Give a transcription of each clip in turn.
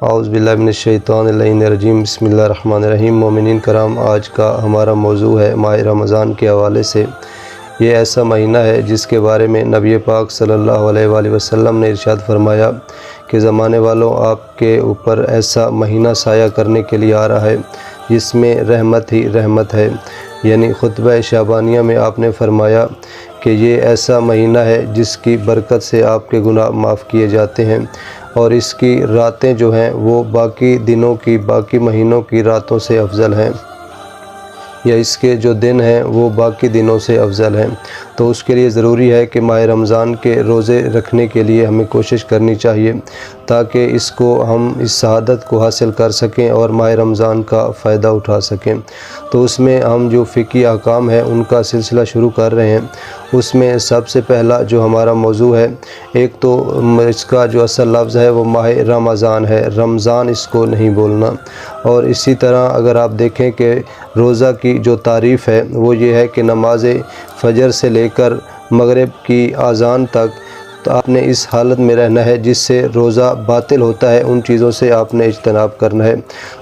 اعوذ باللہ من الشیطان الرجیم بسم اللہ الرحمن الرحیم۔ مومنین کرام، آج کا ہمارا موضوع ہے ماہ رمضان کے حوالے سے۔ یہ ایسا مہینہ ہے جس کے بارے میں نبی پاک صلی اللہ علیہ وآلہ وسلم نے ارشاد فرمایا کہ زمانے والوں، آپ کے اوپر ایسا مہینہ سایہ کرنے کے لیے آ رہا ہے جس میں رحمت ہی رحمت ہے۔ یعنی خطبہ شعبانیہ میں آپ نے فرمایا کہ یہ ایسا مہینہ ہے جس کی برکت سے آپ کے گناہ معاف کیے جاتے ہیں، اور اس کی راتیں جو ہیں وہ باقی دنوں کی، باقی مہینوں کی راتوں سے افضل ہیں، یا اس کے جو دن ہیں وہ باقی دنوں سے افضل ہیں۔ تو اس کے لیے ضروری ہے کہ ماہ رمضان کے روزے رکھنے کے لیے ہمیں کوشش کرنی چاہیے تاکہ اس کو ہم اس سعادت کو حاصل کر سکیں اور ماہ رمضان کا فائدہ اٹھا سکیں۔ تو اس میں ہم جو فقہی احکام ہیں ان کا سلسلہ شروع کر رہے ہیں۔ اس میں سب سے پہلا جو ہمارا موضوع ہے، ایک تو اس کا جو اصل لفظ ہے وہ ماہ رمضان ہے، رمضان اس کو نہیں بولنا۔ اور اسی طرح اگر آپ دیکھیں کہ روزہ کی جو تعریف ہے وہ یہ ہے کہ نماز فجر سے لے کر مغرب کی اذان تک تو آپ نے اس حالت میں رہنا ہے جس سے روزہ باطل ہوتا ہے، ان چیزوں سے آپ نے اجتناب کرنا ہے۔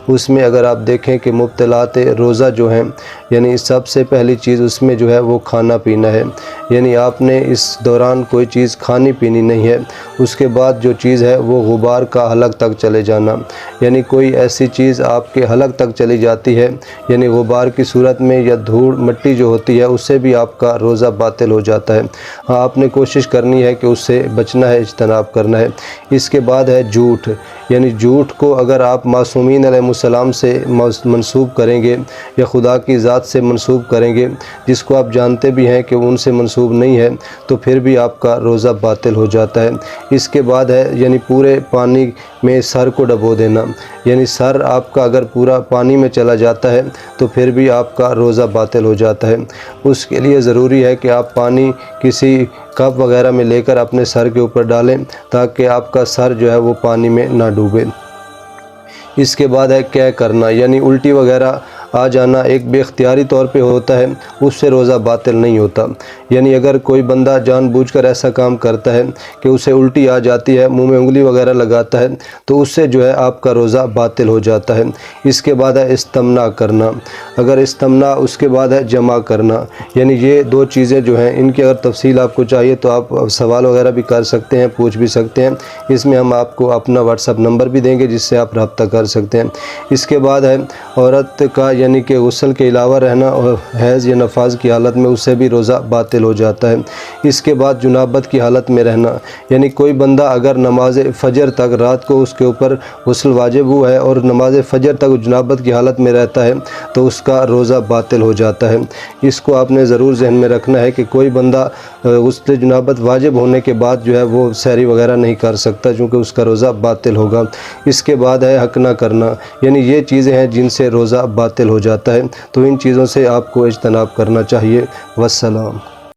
اس میں اگر آپ دیکھیں کہ مبطلات روزہ جو ہیں، یعنی سب سے پہلی چیز اس میں جو ہے وہ کھانا پینا ہے، یعنی آپ نے اس دوران کوئی چیز کھانی پینی نہیں ہے۔ اس کے بعد جو چیز ہے وہ غبار کا حلق تک چلے جانا، یعنی کوئی ایسی چیز آپ کے حلق تک چلی جاتی ہے، یعنی غبار کی صورت میں یا دھوڑ مٹی جو ہوتی ہے اس سے بھی آپ کا روزہ باطل ہو جاتا ہے۔ ہاں، آپ نے کوشش کرنی ہے کہ اس سے بچنا ہے، اجتناب کرنا ہے۔ اس کے بعد ہے جھوٹ، یعنی جھوٹ کو اگر آپ معصومین علیہ السلام سے منسوب کریں گے یا خدا کی ذات سے منسوب کریں گے جس کو آپ جانتے بھی ہیں کہ ان سے منسوب نہیں ہے، تو پھر بھی آپ کا روزہ باطل ہو جاتا ہے۔ اس کے بعد ہے یعنی پورے پانی میں سر کو ڈبو دینا، یعنی سر آپ کا اگر پورا پانی میں چلا جاتا ہے تو پھر بھی آپ کا روزہ باطل ہو جاتا ہے۔ اس کے لیے ضروری ہے کہ آپ پانی کسی کپ وغیرہ میں لے کر اپنے سر کے اوپر ڈالیں تاکہ آپ کا سر جو ہے وہ پانی میں نہ ڈوبے۔ اس کے بعد ہے قے کرنا، یعنی الٹی وغیرہ آ جانا ایک بے اختیاری طور پہ ہوتا ہے، اس سے روزہ باطل نہیں ہوتا۔ یعنی اگر کوئی بندہ جان بوجھ کر ایسا کام کرتا ہے کہ اسے الٹی آ جاتی ہے، منہ میں انگلی وغیرہ لگاتا ہے، تو اس سے جو ہے آپ کا روزہ باطل ہو جاتا ہے۔ اس کے بعد ہے استمنا کرنا، اگر استمنا، اس کے بعد ہے جمع کرنا، یعنی یہ دو چیزیں جو ہیں ان کی اگر تفصیل آپ کو چاہیے تو آپ سوال وغیرہ بھی کر سکتے ہیں، پوچھ بھی سکتے ہیں۔ اس میں ہم آپ کو اپنا واٹس ایپ نمبر بھی دیں گے جس سے آپ رابطہ کر سکتے ہیں۔ اس کے بعد ہے عورت کا یعنی کہ غسل کے علاوہ رہنا اور حیض یا نفاس کی حالت میں، اس سے بھی روزہ باطل ہو جاتا ہے۔ اس کے بعد جنابت کی حالت میں رہنا، یعنی کوئی بندہ اگر نماز فجر تک رات کو اس کے اوپر غسل واجب ہوا ہے اور نماز فجر تک جنابت کی حالت میں رہتا ہے تو اس کا روزہ باطل ہو جاتا ہے۔ اس کو آپ نے ضرور ذہن میں رکھنا ہے کہ کوئی بندہ غسل جنابت واجب ہونے کے بعد جو ہے وہ سحری وغیرہ نہیں کر سکتا چونکہ اس کا روزہ باطل ہوگا۔ اس کے بعد ہے حق نہ کرنا، یعنی یہ چیزیں ہیں جن سے روزہ باطل ہو جاتا ہے، تو ان چیزوں سے آپ کو اجتناب کرنا چاہیے۔ والسلام۔